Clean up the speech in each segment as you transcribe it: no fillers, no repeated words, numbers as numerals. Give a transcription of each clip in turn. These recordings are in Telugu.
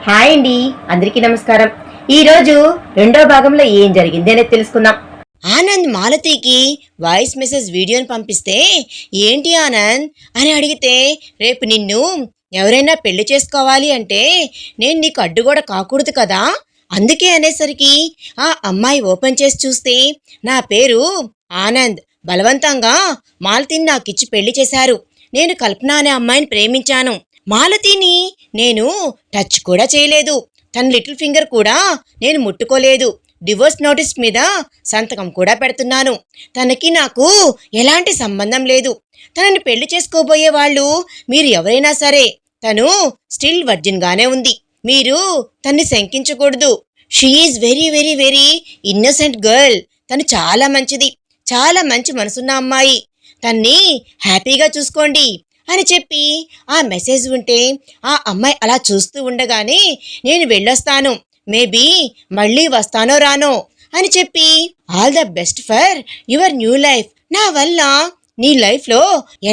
హాయ్ అండి, అందరికీ నమస్కారం. ఈ రోజు రెండో భాగంలో ఏం జరిగింది అనేది తెలుసుకుందాం. ఆనంద్ మాలతీకి వాయిస్ మెసేజ్ వీడియోని పంపిస్తే, ఏంటి ఆనంద్ అని అడిగితే, రేపు నిన్ను ఎవరైనా పెళ్లి చేసుకోవాలి అంటే నేను నీకు అడ్డుగోడ కాకూడదు కదా, అందుకే అనేసరికి ఆ అమ్మాయి ఓపెన్ చేసి చూస్తే నా పేరు ఆనంద్, బలవంతంగా మాలతీని నాకిచ్చి పెళ్లి చేశారు. నేను కల్పన అనే అమ్మాయిని ప్రేమించాను. మాలతీని నేను టచ్ కూడా చేయలేదు. తన లిటిల్ ఫింగర్ కూడా నేను ముట్టుకోలేదు. డివోర్స్ నోటీస్ మీద సంతకం కూడా పెడుతున్నాను. తనకి నాకు ఎలాంటి సంబంధం లేదు. తనని పెళ్లి చేసుకోబోయే వాళ్ళు మీరు ఎవరైనా సరే, తను స్టిల్ వర్జిన్ గానే ఉంది. మీరు తన్ని శంకించకూడదు. She is very very very innocent girl. తను చాలా మంచిది, చాలా మంచి మనసున్న అమ్మాయి. తన్ని హ్యాపీగా చూసుకోండి అని చెప్పి ఆ మెసేజ్ ఉంటే ఆ అమ్మాయి అలా చూస్తూ ఉండగానే, నేను వెళ్ళొస్తాను, మేబీ మళ్ళీ వస్తానో రానో అని చెప్పి, all the best for your new life. నా వల్ల నీ లైఫ్లో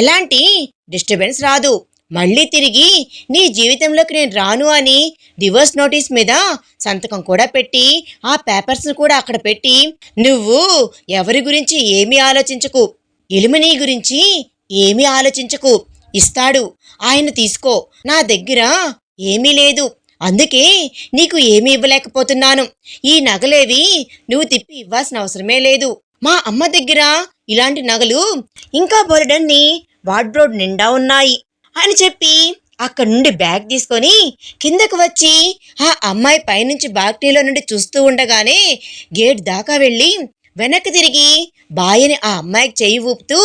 ఎలాంటి డిస్టర్బెన్స్ రాదు. మళ్ళీ తిరిగి నీ జీవితంలోకి నేను రాను అని డివోర్స్ నోటీస్ మీద సంతకం కూడా పెట్టి, ఆ పేపర్స్ను కూడా అక్కడ పెట్టి, నువ్వు ఎవరి గురించి ఏమీ ఆలోచించకు, ఎలిమినీ గురించి ఏమీ ఆలోచించకు, ఇస్తాడు ఆయన తీసుకో, నా దగ్గర ఏమీ లేదు, అందుకే నీకు ఏమీ ఇవ్వలేకపోతున్నాను. ఈ నగలేవి నువ్వు తిప్పి ఇవ్వాల్సిన అవసరమే లేదు. మా అమ్మ దగ్గర ఇలాంటి నగలు ఇంకా బోలెడన్ని వార్డ్రోబ్ నిండా ఉన్నాయి అని చెప్పి అక్కడి నుండి బ్యాగ్ తీసుకొని కిందకు వచ్చి ఆ అమ్మాయి పైనుంచి బాల్కనీలో నుండి చూస్తూ ఉండగానే గేట్ దాకా వెళ్ళి వెనక్కి తిరిగి బాయని ఆ అమ్మాయికి చెయ్యి ఊపుతూ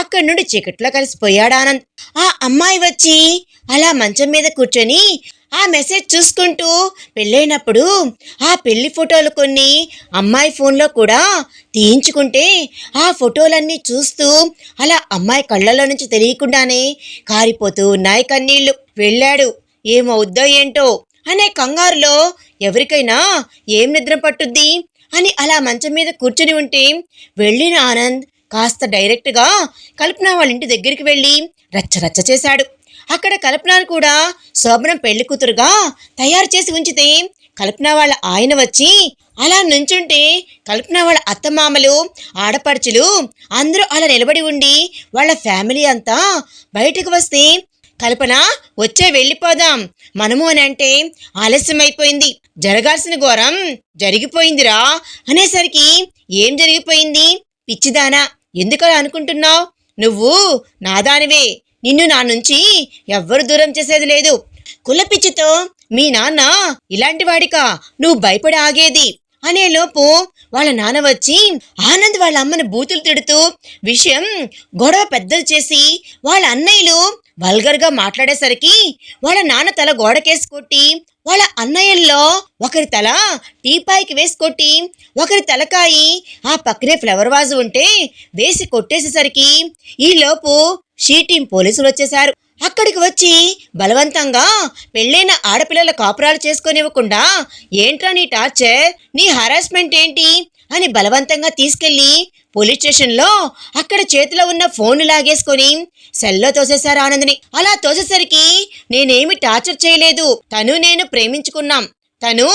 అక్కడి నుండి చీకట్లో కలిసిపోయాడు ఆనంద్. ఆ అమ్మాయి వచ్చి అలా మంచం మీద కూర్చొని ఆ మెసేజ్ చూసుకుంటూ, పెళ్ళైనప్పుడు ఆ పెళ్లి ఫోటోలు కొన్ని అమ్మాయి ఫోన్లో కూడా తీయించుకుంటే ఆ ఫోటోలన్నీ చూస్తూ అలా అమ్మాయి కళ్ళలో నుంచి తెలియకుండానే కారిపోతూ ఉన్నాయి కన్నీళ్లు. వెళ్ళాడు, ఏమవుద్దో ఏంటో అనే కంగారులో ఎవరికైనా ఏం నిద్ర పట్టుద్ది అని అలా మంచం మీద కూర్చుని ఉంటే, వెళ్ళిన ఆనంద్ కాస్త డైరెక్ట్గా కల్పన వాళ్ళ ఇంటి దగ్గరికి వెళ్ళి రచ్చరచ్చ చేశాడు. అక్కడ కల్పనను కూడా శోభనం పెళ్లి కూతురుగా తయారు చేసి ఉంచితే, కల్పన వాళ్ళ ఆయన వచ్చి అలా నుంచుంటే, కల్పన వాళ్ళ అత్తమామలు, ఆడపడుచులు అందరూ అలా నిలబడి ఉండి వాళ్ళ ఫ్యామిలీ అంతా బయటకు వస్తే, కల్పన వచ్చే వెళ్ళిపోదాం మనము అని అంటే, ఆలస్యమైపోయింది, జరగాల్సిన ఘోరం జరిగిపోయిందిరా అనేసరికి, ఏం జరిగిపోయింది పిచ్చిదానా, ఎందుకలా అనుకుంటున్నావు, నువ్వు నాదానివే, నిన్ను నా నుంచి ఎవ్వరు దూరం చేసేది లేదు. కులపిచ్చితో మీ నాన్న ఇలాంటి వాడికా నువ్వు భయపడి ఆగేది అనేలోపు వాళ్ళ నాన్న వచ్చి ఆనంద్ వాళ్ళ అమ్మని బూతులు తిడుతూ విషయం గొడవ పెద్దలు చేసి, వాళ్ళ అన్నయ్యలు వల్గర్గా మాట్లాడేసరికి వాళ్ళ నాన్న తల గోడకేసి కొట్టి, వాళ్ళ అన్నయ్యల్లో ఒకరి తల టీపాయికి వేసి కొట్టి, ఒకరి తలకాయి ఆ పక్కనే ఫ్లవర్ వాజు ఉంటే వేసి కొట్టేసేసరికి ఈలోపు షీటీం పోలీసులు వచ్చేశారు. అక్కడికి వచ్చి బలవంతంగా పెళ్ళైన ఆడపిల్లల కాపురాలు చేసుకొనివ్వకుండా, ఏంట్రా నీ టార్చర్, నీ హరాస్మెంట్ ఏంటి అని బలవంతంగా తీసుకెళ్లి పోలీస్ స్టేషన్లో అక్కడ చేతిలో ఉన్న ఫోన్ లాగేసుకొని సెల్లో తోసేశారు ఆనంద్ని. అలా తోసేసరికి, నేనేమి టార్చర్ చేయలేదు, తను నేను ప్రేమించుకున్నాం, తను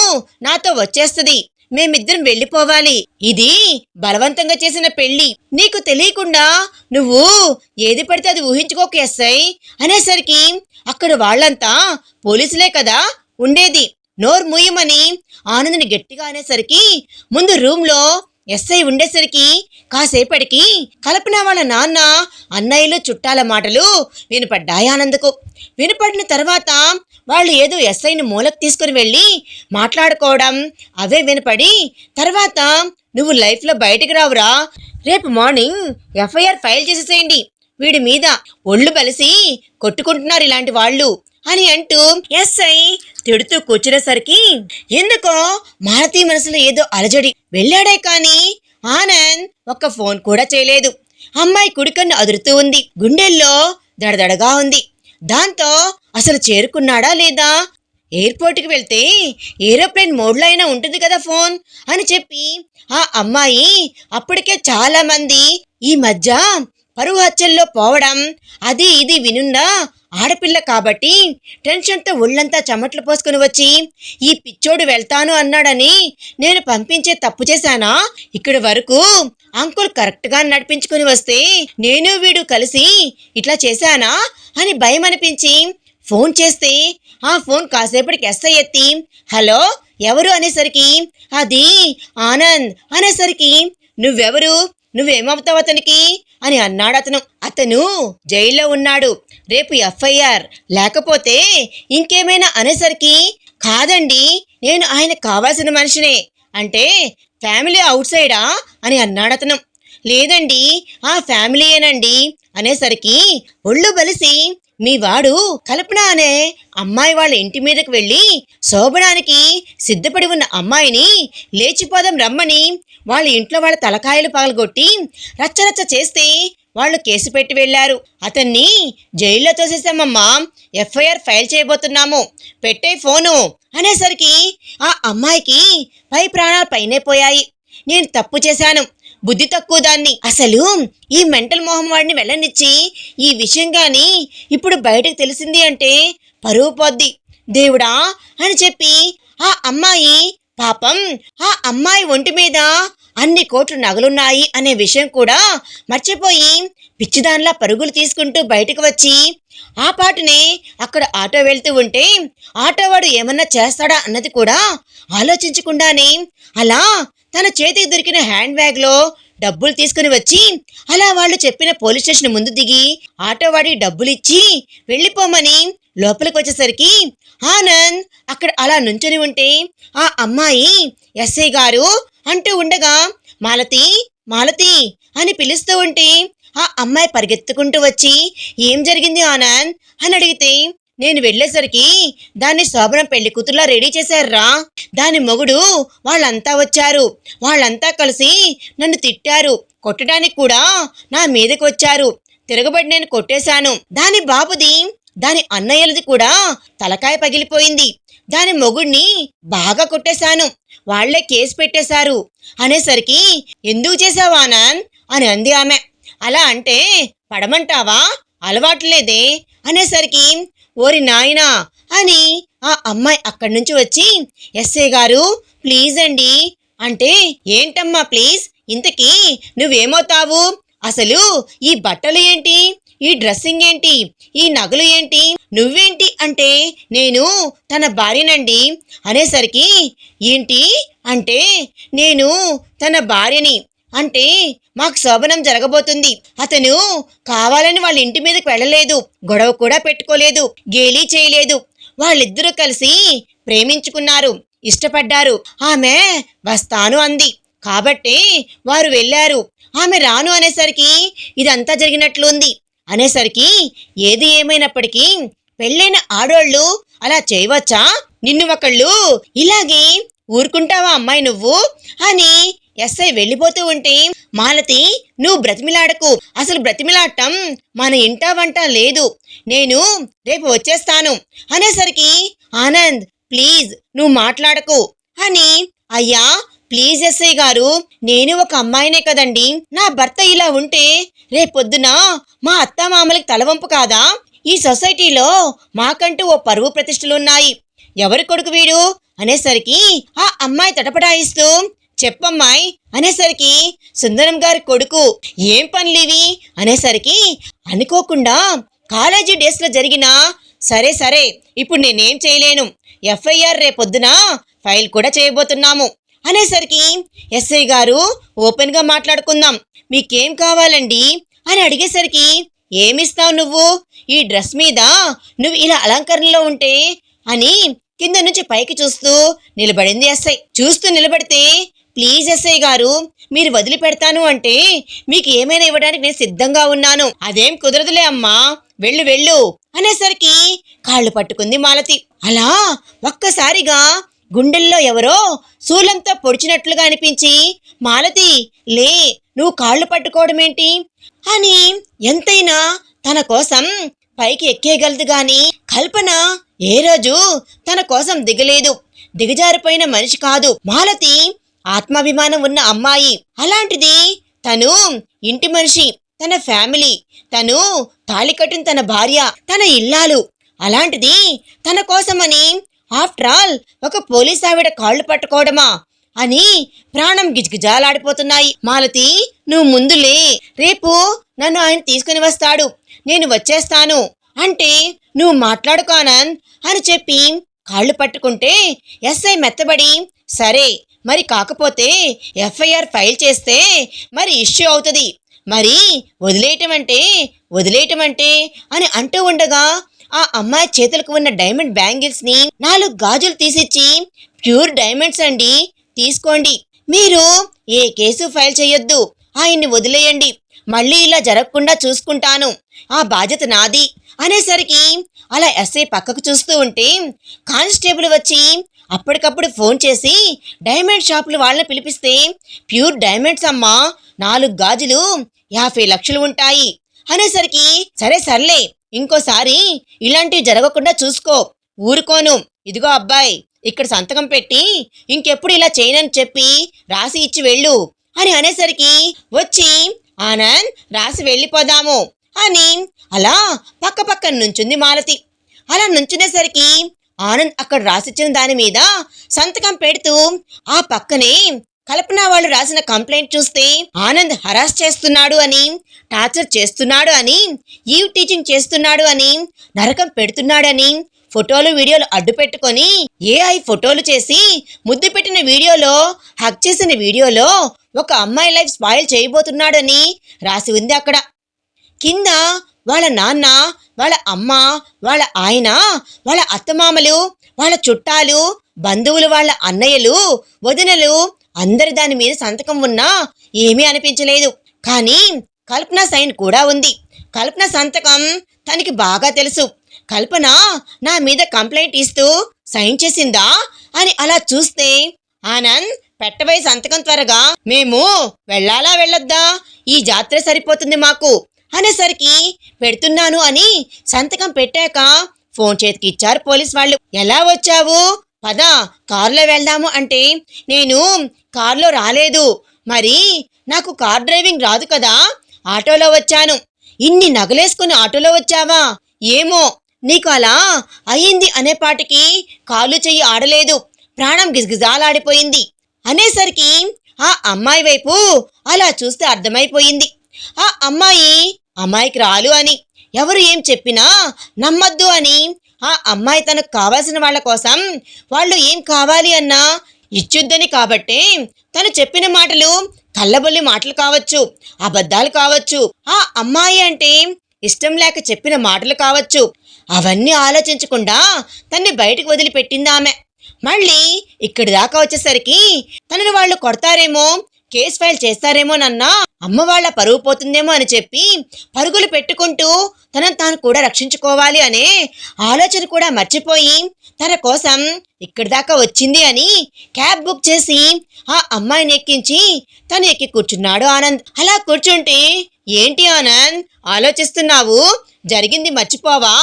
నాతో వచ్చేస్తుంది, మేమిద్దరం వెళ్ళిపోవాలి, ఇది బలవంతంగా చేసిన పెళ్లి, నీకు తెలియకుండా నువ్వు ఏది పడితే అది ఊహించుకోక ఎస్ఐ అనేసరికి, అక్కడ వాళ్ళంతా పోలీసులే కదా ఉండేది, నోరు మూయమని ఆనంద్ని గట్టిగా అనేసరికి, ముందు రూమ్లో ఎస్ఐ ఉండేసరికి కాసేపటికి కల్పన వాళ్ళ నాన్న, అన్నయ్యలు, చుట్టాల మాటలు వినపడ్డాయి ఆనంద్కు. వినపడిన తర్వాత వాళ్ళు ఏదో ఎస్ఐని మూలకు తీసుకుని వెళ్ళి మాట్లాడుకోవడం అవే వినపడి, తర్వాత నువ్వు లైఫ్లో బయటికి రావురా, రేపు మార్నింగ్ ఎఫ్ఐఆర్ ఫైల్ చేసేసేయండి, వీడి మీద ఒళ్ళు బలిసి కొట్టుకుంటున్నారు ఇలాంటి వాళ్ళు అని అంటూ ఎస్ఐ తిడుతూ కూర్చునేసరికి ఎందుకో మాలతీ మనసులో ఏదో అలజడి. వెళ్ళాడే కానీ ఆనంద్ ఒక్క ఫోన్ కూడా చేయలేదు. అమ్మాయి కుడికన్ను అదురుతూ ఉంది, గుండెల్లో దడదడగా ఉంది. దాంతో అసలు చేరుకున్నాడా లేదా, ఎయిర్పోర్ట్కి వెళ్తే ఏరోప్లేన్ మోడ్లో అయినా ఉంటుంది కదా ఫోన్ అని చెప్పి ఆ అమ్మాయి అప్పటికే చాలా మంది ఈ మధ్య పరువు హత్యల్లో పోవడం అది ఇది వినున్నా ఆడపిల్ల కాబట్టి టెన్షన్తో ఒళ్ళంతా చెమట్లు పోసుకుని వచ్చి ఈ పిచ్చోడు వెళ్తాను అన్నాడని నేను పంపించే తప్పు చేశానా? ఇక్కడి వరకు అంకుల్ కరెక్ట్గా నడిపించుకుని వస్తే నేను వీడు కలిసి ఇట్లా చేశానా అని భయం అనిపించి ఫోన్ చేస్తే ఆ ఫోన్ కాసేపటికి ఎస్ఐ ఎత్తి హలో ఎవరు అనేసరికి అది ఆనంద్ అనేసరికి నువ్వెవరు, నువ్వేమవుతావు అతనికి అని అన్నాడు అతను. అతను జైల్లో ఉన్నాడు, రేపు ఎఫ్ఐఆర్, లేకపోతే ఇంకేమైనా అనేసరికి కాదండి నేను ఆయన కావాల్సిన మనిషినే అంటే ఫ్యామిలీ అవుట్ సైడా అని అన్నాడు అతను. లేదండి ఆ ఫ్యామిలీయేనండి అనేసరికి ఒళ్ళు బలిసి మీ వాడు కల్పన అనే అమ్మాయి వాళ్ళ ఇంటి మీదకి వెళ్ళి శోభనానికి సిద్ధపడి ఉన్న అమ్మాయిని లేచిపోదాం రమ్మని వాళ్ళ ఇంట్లో వాళ్ళ తలకాయలు పగలగొట్టి రచ్చరచ్చ చేస్తే వాళ్ళు కేసు పెట్టి వెళ్లారు. అతన్ని జైల్లో తోసేసామమ్మా, ఎఫ్ఐఆర్ ఫైల్ చేయబోతున్నాము, పెట్టే ఫోను అనేసరికి ఆ అమ్మాయికి పై ప్రాణాలు పైనే పోయాయి. నేను తప్పు చేశాను, బుద్ధి తక్కువ దాన్ని, అసలు ఈ మెంటల్ మొహం వాడిని వెళ్ళనిచ్చి ఈ విషయం గాని ఇప్పుడు బయటకు తెలిసింది అంటే పరువు పోద్ది దేవుడా అని చెప్పి ఆ అమ్మాయి పాపం ఆ అమ్మాయి ఒంటి మీద అన్ని కోట్లు నగలున్నాయి అనే విషయం కూడా మర్చిపోయి పిచ్చిదాన్లా పరుగులు తీసుకుంటూ బయటకు వచ్చి ఆ పాటనే అక్కడ ఆటో వెళ్తూ ఉంటే ఆటోవాడు ఏమన్నా చేస్తాడా అన్నది కూడా ఆలోచించకుండానే అలా తన చేతికి దొరికిన హ్యాండ్ బ్యాగ్ లో డబ్బులు తీసుకుని వచ్చి అలా వాళ్ళు చెప్పిన పోలీస్ స్టేషన్ ముందు దిగి ఆటోవాడి డబ్బులు ఇచ్చి వెళ్ళిపోమని లోపలికి వచ్చేసరికి ఆనంద్ అక్కడ అలా నుంచొని ఉంటే ఆ అమ్మాయి ఎస్ఐ గారు అంటూ ఉండగా మాలతి మాలతి అని పిలుస్తూ ఉంటే ఆ అమ్మాయి పరిగెత్తుకుంటూ వచ్చి ఏం జరిగింది ఆనంద్ అని అడిగితే నేను వెళ్ళేసరికి దాన్ని శోభనం పెళ్లి కూతుర్లా రెడీ చేశారా, దాని మొగుడు వాళ్ళంతా వచ్చారు, వాళ్ళంతా కలిసి నన్ను తిట్టారు, కొట్టడానికి కూడా నా మీదకి వచ్చారు, తిరగబడి నేను కొట్టేశాను, దాని బాబుది దాని అన్నయ్యలది కూడా తలకాయ పగిలిపోయింది, దాని మొగుడిని బాగా కొట్టేశాను, వాళ్లే కేసు పెట్టేశారు అనేసరికి ఎందుకు చేశావు ఆనంద్ అని అంది ఆమె. అలా అంటే పడమంటావా, అలవాటు లేదే అనేసరికి ఓరి నాయనా అని ఆ అమ్మాయి అక్కడి నుంచి వచ్చి ఎస్ఐ గారు ప్లీజ్ అండి అంటే ఏంటమ్మా ప్లీజ్, ఇంతకీ నువ్వేమవుతావు, అసలు ఈ బట్టలు ఏంటి, ఈ డ్రెస్సింగ్ ఏంటి, ఈ నగలు ఏంటి, నువ్వేంటి అంటే నేను తన భార్యనండి అనేసరికి ఏంటి అంటే నేను తన భార్యని అంటే మాకు శోభనం జరగబోతుంది, అతను కావాలని వాళ్ళ ఇంటి మీదకి వెళ్ళలేదు, గొడవ కూడా పెట్టుకోలేదు, గేలీ చేయలేదు, వాళ్ళిద్దరూ కలిసి ప్రేమించుకున్నారు, ఇష్టపడ్డారు, ఆమె వస్తాను అంది కాబట్టి వారు వెళ్ళారు, ఆమె రాను అనేసరికి ఇదంతా జరిగినట్లుంది అనేసరికి ఏది ఏమైనప్పటికీ పెళ్ళైన ఆడోళ్ళు అలా చేయవచ్చా, నిన్ను ఒకళ్ళు ఇలాగే ఊరుకుంటావా అమ్మాయి నువ్వు అని ఎస్ఐ వెళ్ళిపోతూ ఉంటే మాలతి నువ్వు బ్రతిమిలాడకు, అసలు బ్రతిమిలాడటం మన ఇంటా వంట లేదు, నేను రేపు వచ్చేస్తాను అనేసరికి ఆనంద్ ప్లీజ్ నువ్వు మాట్లాడకు అని అయ్యా ప్లీజ్ ఎస్ఐ గారు నేను ఒక అమ్మాయినే కదండి, నా భర్త ఇలా ఉంటే రేపొద్దున మా అత్తామామలకి తలవంపు కాదా, ఈ సొసైటీలో మాకంటూ ఓ పరువు ప్రతిష్టలున్నాయి, ఎవరి కొడుకు వీడు అనేసరికి ఆ అమ్మాయి తటపటాయిస్తూ చెప్పమ్మాయి అనేసరికి సుందరం గారి కొడుకు, ఏం పనులివి అనేసరికి అనుకోకుండా కాలేజీ డేస్ లో జరిగిన సరే సరే ఇప్పుడు నేనేం చేయలేను, ఎఫ్ఐఆర్ రేపొద్దున ఫైల్ కూడా చేయబోతున్నాము అనేసరికి ఎస్ఐ గారు ఓపెన్ గా మాట్లాడుకుందాం, మీకేం కావాలండి అని అడిగేసరికి ఏమిస్తావు నువ్వు, ఈ డ్రెస్ మీద నువ్వు ఇలా అలంకరణలో ఉంటే అని కింద నుంచి పైకి చూస్తూ నిలబడింది ఎస్ఐ. చూస్తూ నిలబడితే ప్లీజ్ ఎస్ఐ గారు మీరు వదిలిపెడతాను అంటే మీకు ఏమైనా ఇవ్వడానికి నేను సిద్ధంగా ఉన్నాను, అదేం కుదరదులే అమ్మా వెళ్ళు వెళ్ళు అనేసరికి కాళ్ళు పట్టుకుంది మాలతి. అలా ఒక్కసారిగా గుండెల్లో ఎవరో శూలంతో పొడిచినట్లుగా అనిపించి మాలతి లే నువ్వు కాళ్ళు పట్టుకోవడమేంటి అని ఎంతైనా తన కోసం పైకి ఎక్కేయగలదు గాని కల్పన ఏ రోజు తన కోసం దిగలేదు, దిగజారిపోయిన మనిషి కాదు మాలతి, ఆత్మాభిమానం ఉన్న అమ్మాయి, అలాంటిది తను ఇంటి మనిషి, తన ఫ్యామిలీ, తను తాళి కట్టిన తన భార్య, తన ఇల్లాలు. అలాంటిది తన కోసమని ఆఫ్టర్ ఆల్ ఒక పోలీస్ ఆవిడ కాళ్ళు పట్టుకోవడమా అని ప్రాణం గిజగిజాలాడిపోతున్నాయి. మాలతి, నువ్వు ముందులే, రేపు నన్ను ఆయన తీసుకుని వస్తాడు, నేను వచ్చేస్తాను అంటే నువ్వు మాట్లాడుకో ఆనంద్ అని చెప్పి కాళ్ళు పట్టుకుంటే ఎస్ఐ మెత్తబడి, సరే మరి కాకపోతే ఎఫ్ఐఆర్ ఫైల్ చేస్తే మరి ఇష్యూ అవుతుంది, మరి వదిలేయటం అంటే అని అంటూ ఉండగా ఆ అమ్మాయి చేతులకు ఉన్న డైమండ్ బ్యాంగిల్స్ ని 4 గాజులు తీసిచ్చి, ప్యూర్ డైమండ్స్ అండి, తీసుకోండి, మీరు ఏ కేసు ఫైల్ చేయొద్దు, ఆయన్ని వదిలేయండి, మళ్ళీ ఇలా జరగకుండా చూసుకుంటాను, ఆ బాధ్యత నాది అనేసరికి అలా ఎస్ఐ పక్కకు చూస్తూ ఉంటే కానిస్టేబుల్ వచ్చి అప్పటికప్పుడు ఫోన్ చేసి డైమండ్ షాపులు వాళ్ళని పిలిపిస్తే, ప్యూర్ డైమండ్స్ అమ్మా, 4 గాజులు 50 లక్షలు ఉంటాయి అనేసరికి, సర్లే ఇంకోసారి ఇలాంటివి జరగకుండా చూసుకో, ఊరుకోను, ఇదిగో అబ్బాయి ఇక్కడ సంతకం పెట్టి ఇంకెప్పుడు ఇలా చేయనని చెప్పి రాసి ఇచ్చి వెళ్ళు అని అనేసరికి వచ్చి, ఆనంద్ రాసి వెళ్ళిపోదాము అని అలా పక్క నుంచుంది మాలతి. అలా నుంచునేసరికి ఆనంద్ అక్కడ రాసిచ్చిన దాని మీద సంతకం పెడుతూ ఆ పక్కనే కల్పన వాళ్ళు రాసిన కంప్లైంట్ చూస్తే ఆనంద్ హరాస్ చేస్తున్నాడు అని, టార్చర్ చేస్తున్నాడు అని, ఈవ్ టీచింగ్ చేస్తున్నాడు అని, నరకం పెడుతున్నాడని, ఫోటోలు వీడియోలు అడ్డు పెట్టుకొని ఏఐ ఫోటోలు చేసి ముద్దు పెట్టిన వీడియోలో, హక్ చేసిన వీడియోలో ఒక అమ్మాయి లైఫ్ స్పాయిల్ చేయబోతున్నాడని రాసి ఉంది అక్కడ. కింద వాళ్ళ నాన్న, వాళ్ళ అమ్మ, వాళ్ళ ఆయన, వాళ్ళ అత్తమామలు, వాళ్ళ చుట్టాలు, బంధువులు, వాళ్ళ అన్నయ్యలు, వదినలు అందరి దాని మీద సంతకం ఉన్నా ఏమీ అనిపించలేదు. కానీ కల్పన సైన్ కూడా ఉంది. కల్పన సంతకం తనకి బాగా తెలుసు. కల్పన నా మీద కంప్లైంట్ ఇస్తూ సైన్ చేసిందా అని అలా చూస్తే, ఆనంద్ పెట్టబోయే సంతకం త్వరగా, మేము వెళ్ళొద్దా, ఈ జాతర సరిపోతుంది మాకు అనేసరికి పెడుతున్నాను అని సంతకం పెట్టాక ఫోన్ చేతికి ఇచ్చారు పోలీస్ వాళ్ళు. ఎలా వచ్చావు, పద కారులో వెళ్దాము అంటే, నేను కారులో రాలేదు, మరి నాకు కార్ డ్రైవింగ్ రాదు కదా, ఆటోలో వచ్చాను. ఇన్ని నగలేసుకుని ఆటోలో వచ్చావా, ఏమో నీకు అలా అయ్యింది అనేపాటికి కాలు చెయ్యి ఆడలేదు, ప్రాణం గిజగిజాలాడిపోయింది అనేసరికి ఆ అమ్మాయి వైపు అలా చూస్తే అర్థమైపోయింది. ఆ అమ్మాయి అమ్మాయికి రాలు అని, ఎవరు ఏం చెప్పినా నమ్మద్దు అని, ఆ అమ్మాయి తనకు కావాల్సిన వాళ్ళ కోసం వాళ్ళు ఏం కావాలి అన్నా ఇచ్చుద్దని కాబట్టే తను చెప్పిన మాటలు కళ్ళబొల్లి మాటలు కావచ్చు, అబద్ధాలు కావచ్చు, ఆ అమ్మాయి అంటే ఇష్టం లేక చెప్పిన మాటలు కావచ్చు, అవన్నీ ఆలోచించకుండా తన్ని బయటకు వదిలిపెట్టింది ఆమె. మళ్ళీ ఇక్కడి దాకా వచ్చేసరికి తనని వాళ్ళు కొడతారేమో, కేసు ఫైల్ చేస్తారేమోనన్నా, అమ్మ వాళ్ళ పరువు పోతుందేమో అని చెప్పి పరుగులు పెట్టుకుంటూ తనను తాను కూడా రక్షించుకోవాలి అనే ఆలోచన కూడా మర్చిపోయి తన కోసం ఇక్కడి దాకా వచ్చింది అని క్యాబ్ బుక్ చేసి ఆ అమ్మాయిని ఎక్కించి తను ఎక్కి కూర్చున్నాడు ఆనంద్. అలా కూర్చుంటే, ఏంటి ఆనంద్ ఆలోచిస్తున్నావు, జరిగింది మర్చిపోవా,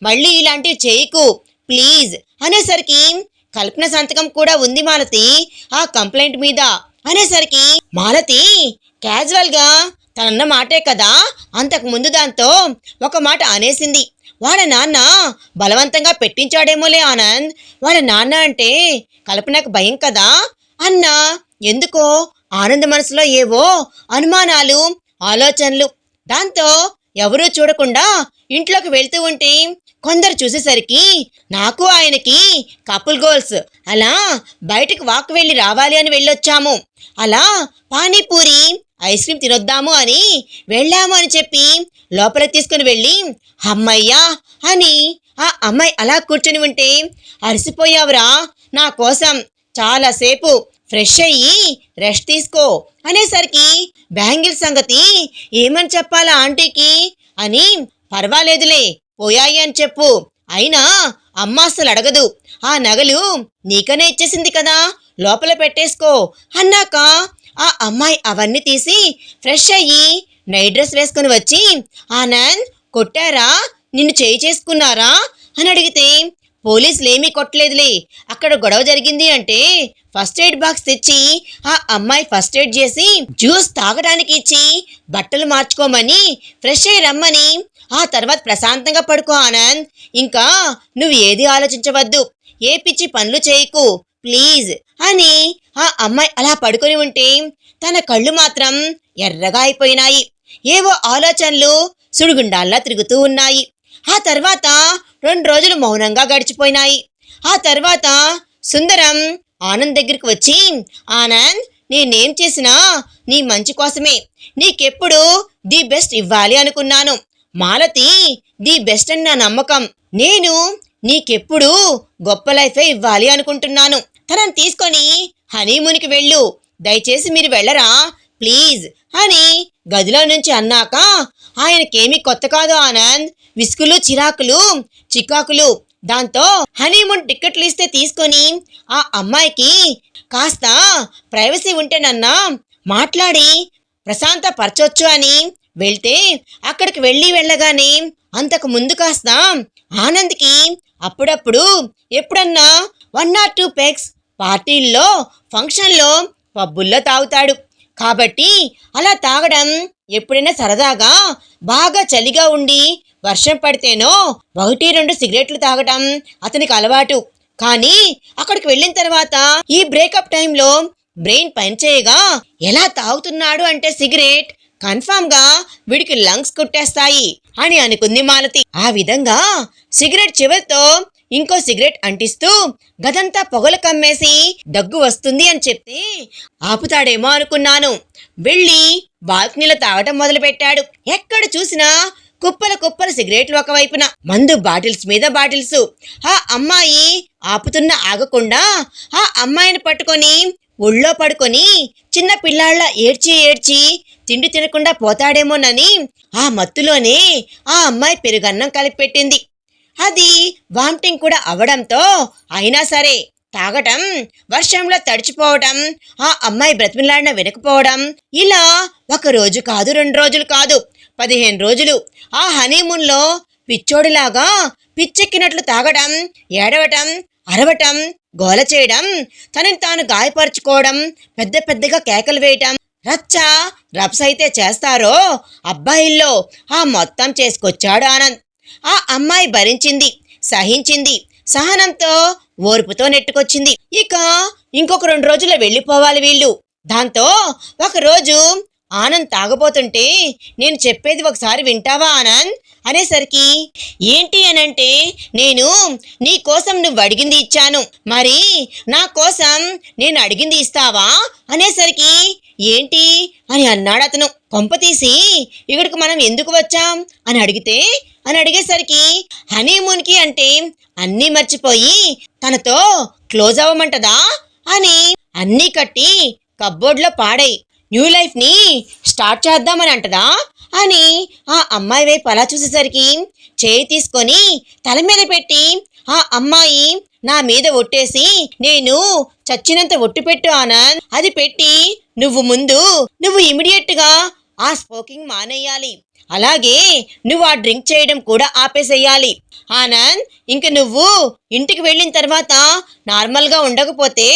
మళ్ళీ ఇలాంటివి చేయకు ప్లీజ్ అనేసరికి, కల్పన సంతకం కూడా ఉంది మాలతి ఆ కంప్లైంట్ మీద అనేసరికి, మాలతి క్యాజువల్ గా తనన్న మాటే కదా అంతకు ముందు దాంతో ఒక మాట అనేసింది. వాళ్ళ నాన్న బలవంతంగా పెట్టించాడేమోలే ఆనంద్, వాళ్ళ నాన్న అంటే కల్పనకు భయం కదా అన్న. ఎందుకో ఆనంద్ మనసులో ఏవో అనుమానాలు, ఆలోచనలు. దాంతో ఎవరూ చూడకుండా ఇంట్లోకి వెళ్తూ ఉంటే కొందరు చూసేసరికి, నాకు ఆయనకి కపుల్ గోల్స్, అలా బయటకు వాక్ వెళ్ళి రావాలి అని వెళ్ళొచ్చాము, అలా పానీపూరి ఐస్ క్రీమ్ తినొద్దాము అని వెళ్ళాము అని చెప్పి లోపలికి తీసుకుని వెళ్ళి, అమ్మయ్యా అని ఆ అమ్మాయి అలా కూర్చొని ఉంటే, అలసిపోయావురా, నా కోసం చాలాసేపు ఫ్రెష్ అయ్యి రెస్ట్ తీసుకో అనేసరికి, బ్యాంగిల్ సంగతి ఏమని చెప్పాలా ఆంటీకి అని, పర్వాలేదులే పోయాయి అని చెప్పు, అయినా అమ్మ అస్సలు అడగదు, ఆ నగలు నీకనే ఇచ్చేసింది కదా, లోపల పెట్టేసుకో అన్నాక ఆ అమ్మాయి అవన్నీ తీసి ఫ్రెష్ అయ్యి నైట్ డ్రెస్ వేసుకుని వచ్చి, ఆనంద్ కొట్టారా, నిన్ను చేయి చేసుకున్నారా అని అడిగితే, పోలీసులేమీ కొట్టలేదులే. అక్కడ గొడవ జరిగింది అంటే ఫస్ట్ ఎయిడ్ బాక్స్ తెచ్చి ఆ అమ్మాయి ఫస్ట్ ఎయిడ్ చేసి జ్యూస్ తాగడానికి ఇచ్చి బట్టలు మార్చుకోమని ఫ్రెష్ అయ్యి రమ్మని ఆ తర్వాత ప్రశాంతంగా పడుకో ఆనంద్. ఇంకా నువ్వు ఏది ఆలోచించవద్దు, ఏ పిచ్చి పనులు చేయకు ప్లీజ్ అని ఆ అమ్మాయి అలా పడుకొని ఉంటే తన కళ్ళు మాత్రం ఎర్రగా అయిపోయినాయి. ఏవో ఆలోచనలు సుడిగుండాల్లా తిరుగుతూ ఉన్నాయి. ఆ తర్వాత 2 రోజులు మౌనంగా గడిచిపోయినాయి. ఆ తర్వాత సుందరం ఆనంద్ దగ్గరికి వచ్చి, ఆనంద్, నేనేం చేసినా నీ మంచి కోసమే. నీకెప్పుడు ది బెస్ట్ ఇవ్వాలి అనుకున్నాను. మాలతి ది బెస్ట్ అని నా నమ్మకం. నేను నీకెప్పుడు గొప్ప లైఫే ఇవ్వాలి అనుకుంటున్నాను. తనని తీసుకొని హనీమూన్కి వెళ్ళు. దయచేసి మీరు వెళ్ళరా ప్లీజ్ అని గదిలో నుంచి అన్నాక ఆయనకేమీ కొత్త కాదు ఆనంద్. విసుగులు, చిరాకులు, చికాకులు. దాంతో హనీమూన్ టిక్కెట్లు ఇస్తే తీసుకొని ఆ అమ్మాయికి కాస్త ప్రైవసీ ఉంటేనన్నా మాట్లాడి ప్రశాంత పరచొచ్చు అని వెళ్తే అక్కడికి వెళ్ళగానే అంతకు ముందు కాస్త ఆనంద్కి అప్పుడప్పుడు ఎప్పుడన్నా 1 or 2 పెగ్స్ పార్టీల్లో, ఫంక్షన్లో, పబ్బుల్లో తాగుతాడు. కాబట్టి అలా తాగడం ఎప్పుడైనా సరదాగా బాగా చలిగా ఉండి వర్షం పడితేనో 1-2 సిగరెట్లు తాగటం అతనికి అలవాటు. కానీ అక్కడికి వెళ్ళిన తర్వాత ఈ బ్రేకప్ టైంలో బ్రెయిన్ పనిచేయగా ఎలా తాగుతున్నాడు అంటే సిగరెట్ కన్ఫామ్ గా వీడికి లంగ్స్ కుట్టేస్తాయి అని అనుకుంది మాలతి. ఆ విధంగా సిగరెట్ చివరితో ఇంకో సిగరెట్ అంటిస్తూ గదంతా పొగలు కమ్మేసి దగ్గు వస్తుంది అని చెప్తే ఆపుతాడేమో అనుకున్నాను. వెళ్ళి బాల్కనీలో తాగటం మొదలుపెట్టాడు. ఎక్కడ చూసినా కుప్పల సిగరెట్లు ఒకవైపున, మందు బాటిల్స్ మీద బాటిల్స్. ఆ అమ్మాయి ఆపుతున్న ఆగకుండా ఆ అమ్మాయిని పట్టుకొని ఒళ్ళో పడుకొని చిన్న పిల్లాళ్ళ ఏడ్చి తిండి తినకుండా పోతాడేమోనని ఆ మత్తులోనే ఆ అమ్మాయి పెరుగన్నం కలిపెట్టింది. అది వామిటింగ్ కూడా అవడంతో అయినా సరే తాగటం, వర్షంలో తడిచిపోవటం, ఆ అమ్మాయి బ్రతిమిలాడిన వినకపోవడం, ఇలా 1 రోజు కాదు, 2 రోజులు కాదు, 15 రోజులు ఆ హనీమూన్లో పిచ్చోడిలాగా పిచ్చెక్కినట్లు తాగడం, ఏడవటం, అరవటం, గోల చేయడం, తనని తాను గాయపరుచుకోవడం, పెద్దగా కేకలు వేయటం, రప్స్ అయితే చేస్తారో అబ్బాయిల్లో ఆ మొత్తం చేసుకొచ్చాడు ఆనంద్. ఆ అమ్మాయి భరించింది, సహించింది, సహనంతో ఓర్పుతో నెట్టుకొచ్చింది. ఇక ఇంకొక 2 రోజుల్లో వెళ్ళిపోవాలి వీళ్ళు. దాంతో ఒకరోజు ఆనంద్ తాగబోతుంటే, నేను చెప్పేది ఒకసారి వింటావా ఆనంద్ అనేసరికి, ఏంటి అనంటే, నేను నీ కోసం నువ్వు అడిగింది ఇచ్చాను, మరి నా కోసం నేను అడిగింది ఇస్తావా అనేసరికి, ఏంటి అని అన్నాడు అతను. కొంపతీసి ఇక్కడికి మనం ఎందుకు వచ్చాం అని అడిగేసరికి హనీమూన్కి అంటే అన్నీ మర్చిపోయి తనతో క్లోజ్ అవ్వమంటదా అని అన్నీ కట్టి కబ్బోర్డ్లో పాడై న్యూ లైఫ్ని స్టార్ట్ చేద్దామని అంటదా అని ఆ అమ్మాయి వైపు అలా చూసేసరికి చేయి తీసుకొని తల మీద పెట్టి ఆ అమ్మాయి నా మీద ఒట్టేసి, నేను చచ్చినంత ఒట్టు పెట్టు ఆనంద్, అది పెట్టి నువ్వు ఇమిడియట్ గా ఆ స్మోకింగ్ మానేయాలి, అలాగే నువ్వు ఆ డ్రింక్ చేయడం కూడా ఆపేసేయాలి ఆనంద్. ఇంక నువ్వు ఇంటికి వెళ్ళిన తర్వాత నార్మల్గా ఉండకపోతే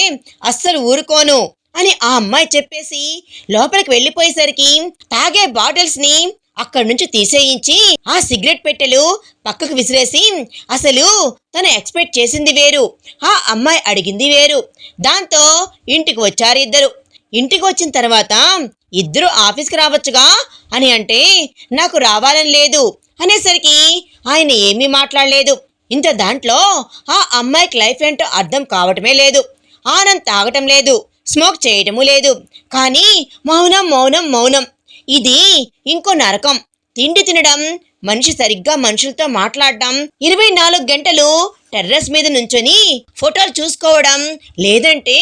అస్సలు ఊరుకోను అని ఆ అమ్మాయి చెప్పేసి లోపలికి వెళ్ళిపోయేసరికి తాగే బాటిల్స్ ని అక్కడి నుంచి తీసేయించి ఆ సిగరెట్ పెట్టెలు పక్కకు విసిరేసి, అసలు తను ఎక్స్పెక్ట్ చేసింది వేరు, ఆ అమ్మాయి అడిగింది వేరు. దాంతో ఇంటికి వచ్చారు ఇద్దరు. ఇంటికి వచ్చిన తర్వాత ఇద్దరు ఆఫీస్కి రావచ్చుగా అని అంటే, నాకు రావాలని లేదు అనేసరికి ఆయన ఏమీ మాట్లాడలేదు. ఇంత దాంట్లో ఆ అమ్మాయికి లైఫ్ ఏంటో అర్థం కావటమే లేదు. ఆనంద్ తాగటం లేదు, స్మోక్ చేయటము లేదు, కానీ మౌనం. ఇది ఇంకో నరకం. తిండి తినడం, మనిషి సరిగ్గా మనుషులతో మాట్లాడటం, 24 గంటలు టెర్రస్ మీద నుంచొని ఫోటోలు చూసుకోవడం, లేదంటే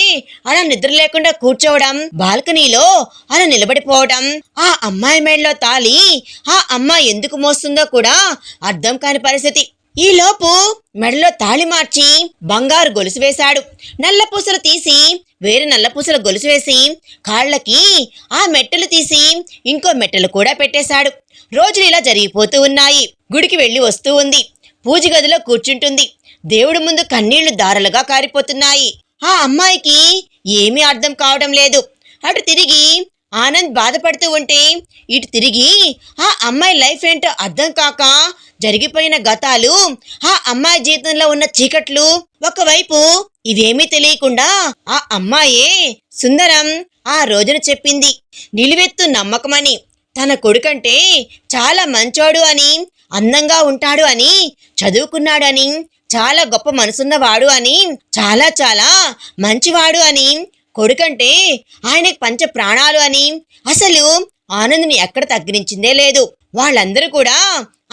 అలా నిద్ర లేకుండా కూర్చోవడం, బాల్కనీలో అలా నిలబడిపోవడం, ఆ అమ్మాయి మెడలో తాళి ఆ అమ్మాయి ఎందుకు మోస్తుందో కూడా అర్థం కాని పరిస్థితి. ఈలోపు మెడలో తాళి మార్చి బంగారు గొలుసు వేశాడు. నల్ల పూసలు తీసి వేరే నల్ల పూసల గొలుసు వేసి కాళ్ళకి ఆ మెట్టలు తీసి ఇంకో మెట్టలు కూడా పెట్టేశాడు. రోజులు ఇలా జరిగిపోతూ ఉన్నాయి. గుడికి వెళ్ళి వస్తూ ఉంది. పూజ గదిలో కూర్చుంటుంది. దేవుడి ముందు కన్నీళ్లు దారలుగా కారిపోతున్నాయి. ఆ అమ్మాయికి ఏమీ అర్థం కావడం లేదు. అటు తిరిగి ఆనంద్ బాధపడుతూ ఉంటే ఇటు తిరిగి ఆ అమ్మాయి లైఫ్ ఏంటో అర్థం కాక జరిగిపోయిన గతాలు, ఆ అమ్మాయి జీవితంలో ఉన్న చీకట్లు, ఒకవైపు ఇవేమీ తెలియకుండా ఆ అమ్మాయే సుందరం ఆ రోజున చెప్పింది నిలువెత్తు నమ్మకమని, తన కొడుకంటే చాలా మంచోడు అని, అందంగా ఉంటాడు అని, చదువుకున్నాడని, చాలా గొప్ప మనసున్నవాడు అని, చాలా చాలా మంచివాడు అని, కొడుకంటే ఆయనకు పంచ ప్రాణాలు అని అసలు ఆనంద్ని ఎక్కడ తగ్గించిందే లేదు. వాళ్ళందరూ కూడా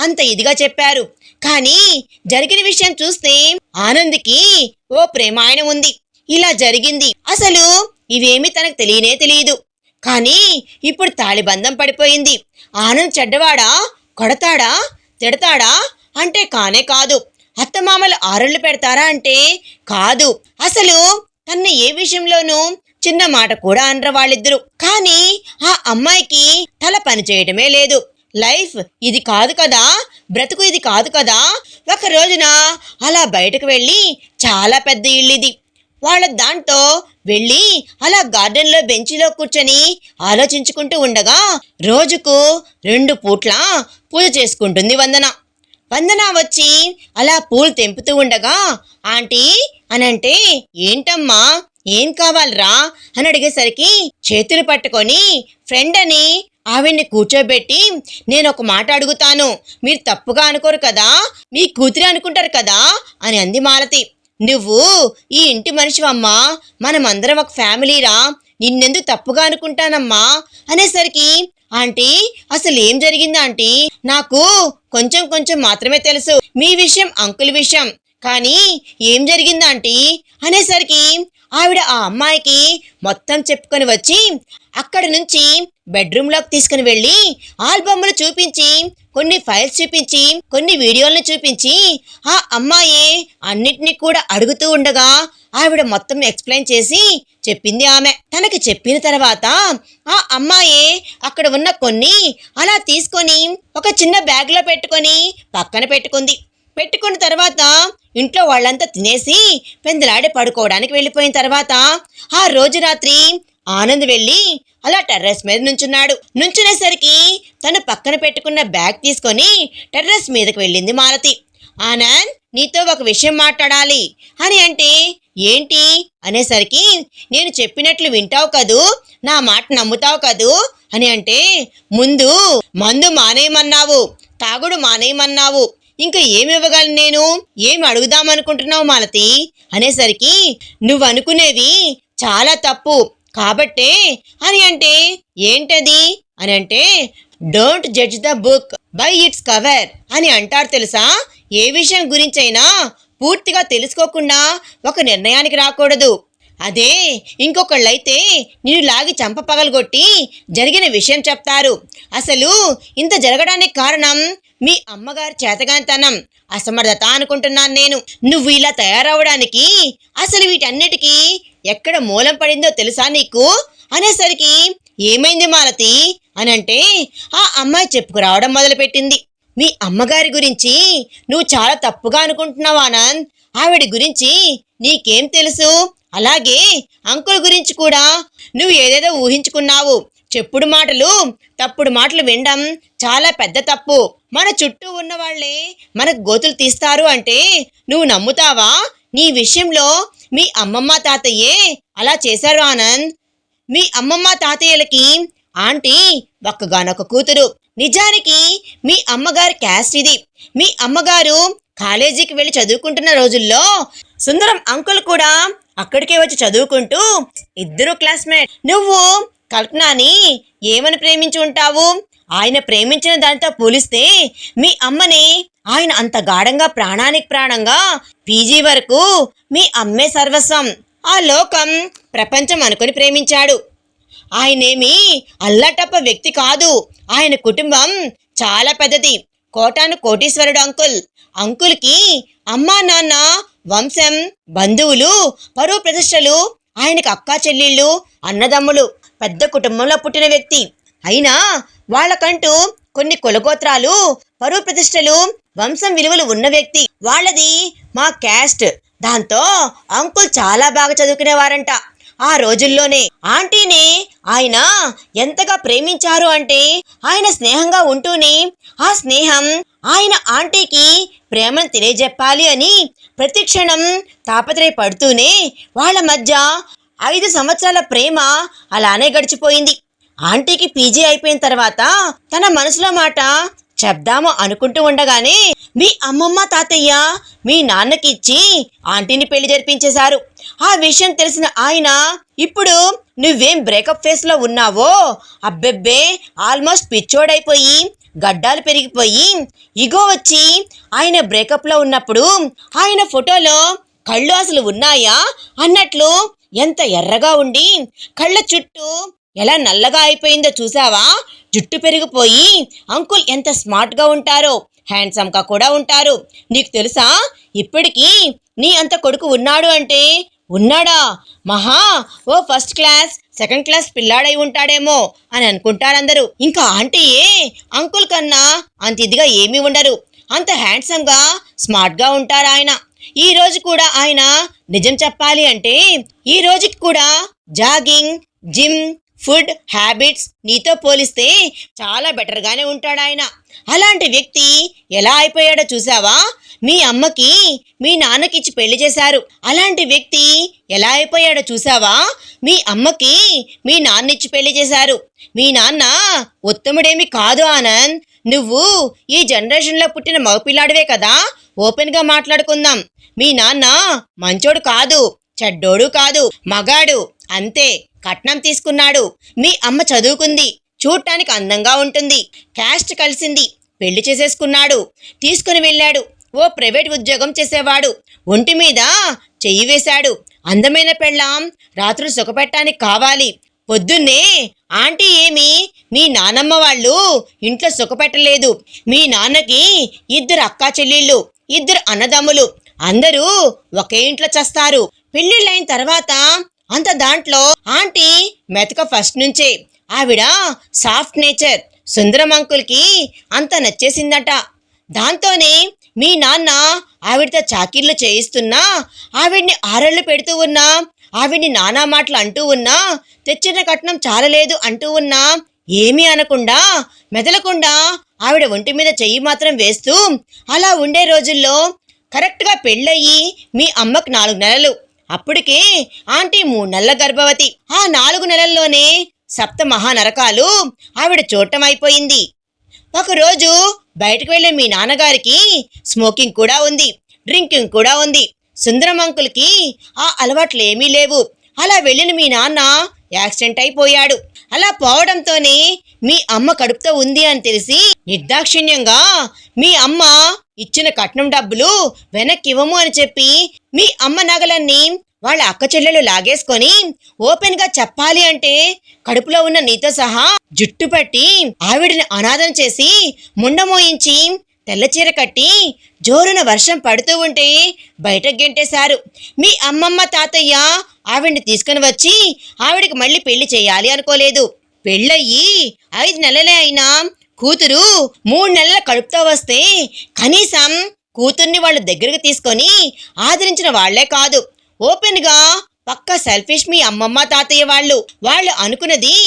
అంత ఇదిగా చెప్పారు. కానీ జరిగిన విషయం చూస్తే ఆనంద్కి ఓ ప్రేమాయణం ఉంది, ఇలా జరిగింది, అసలు ఇవేమీ తనకు తెలియనే తెలియదు. కానీ ఇప్పుడు తాళిబంధం పడిపోయింది. ఆనంద్ చెడ్డవాడా, కొడతాడా, తిడతాడా అంటే కానే కాదు. అత్తమామలు ఆరళ్ళు పెడతారా అంటే కాదు. అసలు తన్ని ఏ విషయంలోనూ చిన్న మాట కూడా అనరు వాళ్ళిద్దరూ. కానీ ఆ అమ్మాయికి తల పని చేయడమే లేదు. లైఫ్ ఇది కాదు కదా, బ్రతుకు ఇది కాదు కదా. ఒక రోజున అలా బయటకు వెళ్ళి, చాలా పెద్ద ఇల్లు ఇది, వాళ్ళ దాంతో వెళ్ళి అలా గార్డెన్లో బెంచిలో కూర్చొని ఆలోచించుకుంటూ ఉండగా రోజుకు 2 పూట్ల పూజ చేసుకుంటుంది వందన. వందన వచ్చి అలా పూలు తెంపుతూ ఉండగా ఆంటీ అనంటే, ఏంటమ్మా, ఏం కావాలరా అని అడిగేసరికి చేతులు పట్టుకొని ఫ్రెండ్ అని ఆవిడ్ని కూర్చోబెట్టి, నేను ఒక మాట అడుగుతాను, మీరు తప్పుగా అనుకోరు కదా, మీ కూతురే అనుకుంటారు కదా అని అంది మాలతి. నువ్వు ఈ ఇంటి మనిషివమ్మా, మనమందరం ఒక ఫ్యామిలీరా, నిన్నెందుకు తప్పుగా అనుకుంటానమ్మా అనేసరికి, ఆంటీ అసలు ఏం జరిగింది ఆంటీ, నాకు కొంచెం కొంచెం మాత్రమే తెలుసు, మీ విషయం అంకుల్ విషయం, కానీ ఏం జరిగింది ఆంటీ అనేసరికి ఆవిడ ఆ అమ్మాయికి మొత్తం చెప్పుకొని వచ్చి అక్కడి నుంచి బెడ్రూమ్లోకి తీసుకుని వెళ్ళి ఆల్బమ్లు చూపించి, కొన్ని ఫైల్స్ చూపించి, కొన్ని వీడియోలను చూపించి ఆ అమ్మాయి అన్నిటినీ కూడా అడుగుతూ ఉండగా ఆవిడ మొత్తం ఎక్స్ప్లెయిన్ చేసి చెప్పింది ఆమె. తనకి చెప్పిన తర్వాత ఆ అమ్మాయి అక్కడ ఉన్న కొన్ని అలా తీసుకొని ఒక చిన్న బ్యాగ్లో పెట్టుకొని పక్కన పెట్టుకుంది. పెట్టుకున్న తర్వాత ఇంట్లో వాళ్ళంతా తినేసి పెందలాడి పడుకోవడానికి వెళ్ళిపోయిన తర్వాత ఆ రోజు రాత్రి ఆనంద్ వెళ్ళి అలా టెర్రస్ మీద నుంచున్నాడు. నుంచునేసరికి తను పక్కన పెట్టుకున్న బ్యాగ్ తీసుకొని టెర్రస్ మీదకి వెళ్ళింది మాలతి. ఆనంద్ నీతో ఒక విషయం మాట్లాడాలి అని అంటే, ఏంటి అనేసరికి, నేను చెప్పినట్లు వింటావు కదూ, నా మాట నమ్ముతావు కదూ అని అంటే, ముందు మందు మానేయమన్నావు, తాగుడు మానేయమన్నావు, ఇంకా ఏమి ఇవ్వగలను నేను, ఏమి అడుగుదామనుకుంటున్నావు మాలతి అనేసరికి, నువ్వు అనుకునేవి చాలా తప్పు కాబట్టే అని అంటే, ఏంటది అని అంటే, don't judge the book by its cover అని అంటారు తెలుసా. ఏ విషయం గురించైనా పూర్తిగా తెలుసుకోకుండా ఒక నిర్ణయానికి రాకూడదు. అదే ఇంకొకళ్ళైతే నిన్ను లాగి చంప పగలగొట్టి జరిగిన విషయం చెప్తారు. అసలు ఇంత జరగడానికి కారణం మీ అమ్మగారి చేతగానితనం, అసమర్థత అనుకుంటున్నాను నేను. నువ్వు ఇలా తయారవడానికి అసలు వీటన్నిటికీ ఎక్కడ మూలం పడిందో తెలుసా నీకు అనేసరికి, ఏమైంది మాలతి అని అంటే ఆ అమ్మాయి చెప్పుకురావడం మొదలుపెట్టింది. మీ అమ్మగారి గురించి నువ్వు చాలా తప్పుగా అనుకుంటున్నావు ఆనంద్, ఆవిడ గురించి నీకేం తెలుసు, అలాగే అంకుల్ గురించి కూడా నువ్వు ఏదేదో ఊహించుకున్నావు. చెప్పుడు మాటలు, తప్పుడు మాటలు వినడం చాలా పెద్ద తప్పు. మన చుట్టూ ఉన్న వాళ్ళే మనకు గోతులు తీస్తారు అంటే నువ్వు నమ్ముతావా? నీ విషయంలో మీ అమ్మమ్మ తాతయ్యే అలా చేశారు ఆనంద్. మీ అమ్మమ్మ తాతయ్యలకి ఆంటీ ఒక్కగానొక కూతురు. నిజానికి మీ అమ్మగారి క్యాస్ట్ ఇది. మీ అమ్మగారు కాలేజీకి వెళ్ళి చదువుకుంటున్న రోజుల్లో సుందరం అంకుల్ కూడా అక్కడికే వచ్చి చదువుకుంటూ ఇద్దరు క్లాస్మేట్. నువ్వు కల్పనాని ఏమని ప్రేమించి ఉంటావు? ఆయన ప్రేమించిన దానితో పోలిస్తే మీ అమ్మని ఆయన అంత గాఢంగా ప్రాణానికి ప్రాణంగా పీజీ వరకు మీ అమ్మే సర్వస్వం, ఆ లోకం ప్రపంచం అనుకుని ప్రేమించాడు. ఆయనేమి అల్లటప్ప వ్యక్తి కాదు. ఆయన కుటుంబం చాలా పెద్దది. కోటాను కోటీశ్వరుడు అంకుల్. అంకుల్కి అమ్మా నాన్న, వంశం, బంధువులు, పరువు ప్రతిష్టలు, ఆయనకు అక్కా చెల్లెళ్ళు, అన్నదమ్ములు, పెద్ద కుటుంబంలో పుట్టిన వ్యక్తి. అయినా వాళ్ళకంటూ కొన్ని కులగోత్రాలు, పరువు ప్రతిష్టలు, వంశం విలువలు ఉన్న వ్యక్తి. వాళ్ళది మా క్యాస్ట్. దాంతో అంకుల్ చాలా బాగా చదువుకునేవారంట. ఆ రోజుల్లోనే ఆంటీని ఆయన ఎంతగా ప్రేమించారు అంటే, ఆయన స్నేహంగా ఉంటూనే ఆ స్నేహం ఆయన ఆంటీకి ప్రేమను తెలియజెప్పాలి అని ప్రతి క్షణం తాపత్రయపడుతూనే వాళ్ళ మధ్య 5 సంవత్సరాల ప్రేమ అలానే గడిచిపోయింది. ఆంటీకి పీజీ అయిపోయిన తర్వాత తన మనసులో మాట చెప్దాము అనుకుంటూ ఉండగానే మీ అమ్మమ్మ తాతయ్య మీ నాన్నకి ఇచ్చి ఆంటీని పెళ్లి జరిపించేశారు. ఆ విషయం తెలిసిన ఆయన, ఇప్పుడు నువ్వేం బ్రేకప్ ఫేస్ లో ఉన్నావో, అబ్బెబ్బే ఆల్మోస్ట్ పిచ్చోడైపోయి గడ్డాలు పెరిగిపోయి ఇగో వచ్చి ఆయన బ్రేకప్ లో ఉన్నప్పుడు ఆయన ఫోటోలో కళ్ళు అసలు ఉన్నాయా అన్నట్లు ఎంత ఎర్రగా ఉండి కళ్ళ చుట్టూ ఎలా నల్లగా అయిపోయిందో చూసావా? జుట్టు పెరిగిపోయి అంకుల్ ఎంత స్మార్ట్ గా ఉంటారో, హ్యాండ్సమ్ గా కూడా ఉంటారు. నీకు తెలుసా, ఇప్పటికీ నీ అంత కొడుకు ఉన్నాడు అంటే, ఉన్నాడా మహా ఓ ఫస్ట్ క్లాస్ సెకండ్ క్లాస్ పిల్లాడై ఉంటాడేమో అని అనుకుంటారందరూ. ఇంకా ఆంటీయే అంకుల్ కన్నా అంత ఇదిగా ఏమీ ఉండరు. అంత హ్యాండ్సమ్ గా స్మార్ట్ గా ఉంటారు ఆయన. ఈ రోజు కూడా ఆయన నిజం చెప్పాలి అంటే, ఈ రోజుకి కూడా జాగింగ్, జిమ్, ఫుడ్ హ్యాబిట్స్ నీతో పోలిస్తే చాలా బెటర్గానే ఉంటాడు ఆయన. అలాంటి వ్యక్తి ఎలా అయిపోయాడో చూసావా? మీ అమ్మకి మీ నాన్నకి ఇచ్చి పెళ్లి చేశారు. అలాంటి వ్యక్తి ఎలా అయిపోయాడో చూసావా? మీ అమ్మకి మీ నాన్న ఇచ్చి పెళ్లి చేశారు. మీ నాన్న ఉత్తముడేమి కాదు ఆనంద్. నువ్వు ఈ జనరేషన్లో పుట్టిన మగపిల్లాడివే కదా, ఓపెన్గా మాట్లాడుకుందాం. మీ నాన్న మంచోడు కాదు, చెడ్డోడు కాదు, మగాడు అంతే. కట్నం తీసుకున్నాడు. మీ అమ్మ చదువుకుంది, చూడటానికి అందంగా ఉంటుంది, క్యాస్ట్ కలిసింది, పెళ్లి చేసేసుకున్నాడు. తీసుకుని వెళ్ళాడు. ఓ ప్రైవేట్ ఉద్యోగం చేసేవాడు. ఒంటి మీద చెయ్యి వేశాడు. అందమైన పెళ్ళాం రాత్రులు సుఖపెట్టానికి కావాలి. పొద్దున్నే ఆంటీ ఏమి మీ నానమ్మ వాళ్ళు ఇంట్లో సుఖపెట్టలేదు. మీ నాన్నకి 2 అక్కా చెల్లెళ్ళు, 2 అన్నదమ్ములు, అందరూ ఒకే ఇంట్లో చస్తారు. పెళ్ళిళ్ళైన తర్వాత అంత దాంట్లో ఆంటీ మెతక ఫస్ట్ నుంచే. ఆవిడ సాఫ్ట్ నేచర్. సుందరం అంకుల్కి అంత నచ్చేసిందట. దాంతోనే మీ నాన్న ఆవిడతో చాకిర్లు చేయిస్తున్నా, ఆవిడ్ని ఆరళ్ళు పెడుతూ ఉన్నా, ఆవిడ్ని నానా మాటలు అంటూ ఉన్నా, తెచ్చిన కట్నం చాలలేదు అంటూ ఉన్నా ఏమీ అనకుండా మెదలకుండా ఆవిడ ఒంటి మీద చెయ్యి మాత్రం వేస్తూ అలా ఉండే రోజుల్లో కరెక్ట్గా పెళ్ళయి మీ అమ్మకు 4 నెలలు. అప్పటికే ఆంటీ 3 నెలల గర్భవతి. ఆ 4 నెలల్లోనే 7 మహానరకాలు ఆవిడ చూడటం అయిపోయింది. ఒకరోజు బయటకు వెళ్ళే మీ నాన్నగారికి స్మోకింగ్ కూడా ఉంది, డ్రింకింగ్ కూడా ఉంది. సుందరం అంకుల్కి ఆ అలవాట్లు ఏమీ లేవు. అలా వెళ్ళిన మీ నాన్న యాక్సిడెంట్ అయిపోయాడు. అలా పోవడంతోనే మీ అమ్మ కడుపుతో ఉంది అని తెలిసి నిర్దాక్షిణ్యంగా మీ అమ్మ ఇచ్చిన కట్నం డబ్బులు వెనక్కి ఇవ్వము అని చెప్పి మీ అమ్మ నగలన్నీ వాళ్ళ అక్క చెల్లెలు లాగేసుకొని ఓపెన్ గా చెప్పాలి అంటే కడుపులో ఉన్న నీతో సహా జుట్టు పట్టి ఆవిడని అనాథం చేసి ముండమోయించి తెల్లచీర కట్టి జోరున వర్షం పడుతూ ఉంటే బయటకు గెంటేశారు. మీ అమ్మమ్మ తాతయ్య ఆవిడ్ని తీసుకుని వచ్చి ఆవిడికి మళ్ళీ పెళ్లి చేయాలి అనుకోలేదు. పెళ్ళయ్యి 5 నెలలే అయినా కూతురు 3 నెలల కడుపుతో వస్తే కనీసం కూతుర్ని వాళ్ళు దగ్గరకు తీసుకొని ఆదరించిన వాళ్లే కాదు, ఓపెన్గా పక్కా సెల్ఫిష్ మీ అమ్మమ్మ తాతయ్య వాళ్ళు అనుకున్నది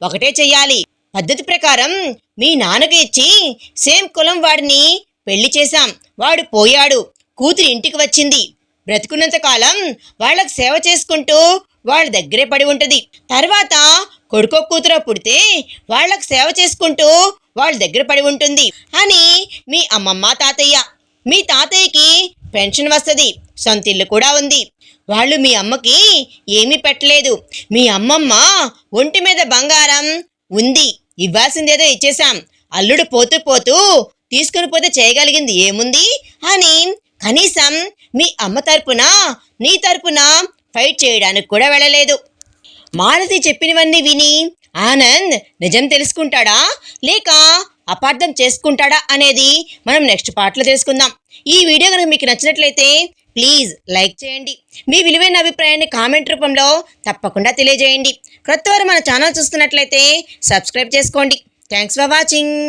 ఒకటే చెయ్యాలి. పద్ధతి ప్రకారం మీ నాన్నకు ఇచ్చి సేమ్ కులం వాడిని పెళ్లి చేశాం. వాడు పోయాడు, కూతురు ఇంటికి వచ్చింది. బ్రతుకున్నంత కాలం వాళ్ళకు సేవ చేసుకుంటూ వాళ్ళ దగ్గరే పడి ఉంటది. తర్వాత కొడుకో కూతురో పుడితే వాళ్ళకు సేవ చేసుకుంటూ వాళ్ళ దగ్గర పడి ఉంటుంది అని మీ అమ్మమ్మ తాతయ్య. మీ తాతయ్యకి పెన్షన్ వస్తుంది, సొంత ఇల్లు కూడా ఉంది. వాళ్ళు మీ అమ్మకి ఏమీ పెట్టలేదు. మీ అమ్మమ్మ ఒంటి మీద బంగారం ఉంది, ఇవ్వాల్సిందేదో ఇచ్చేశాం. అల్లుడు పోతూ పోతూ తీసుకుని పోతే చేయగలిగింది ఏముంది అని కనీసం మీ అమ్మ తరపున నీ తరపున ఫైట్ చేయడానికి కూడా వెళ్ళలేదు. మాలతి చెప్పినవన్నీ విని ఆనంద్ నిజం తెలుసుకుంటాడా లేక అపార్థం చేసుకుంటాడా అనేది మనం నెక్స్ట్ పార్ట్లో తెలుసుకుందాం. ఈ వీడియో కనుక మీకు నచ్చినట్లయితే ప్లీజ్ లైక్ చేయండి. మీ విలువైన అభిప్రాయాన్ని కామెంట్ రూపంలో తప్పకుండా తెలియజేయండి. కొత్తవారు మన ఛానల్ చూస్తున్నట్లయితే సబ్స్క్రైబ్ చేసుకోండి. Thanks for watching.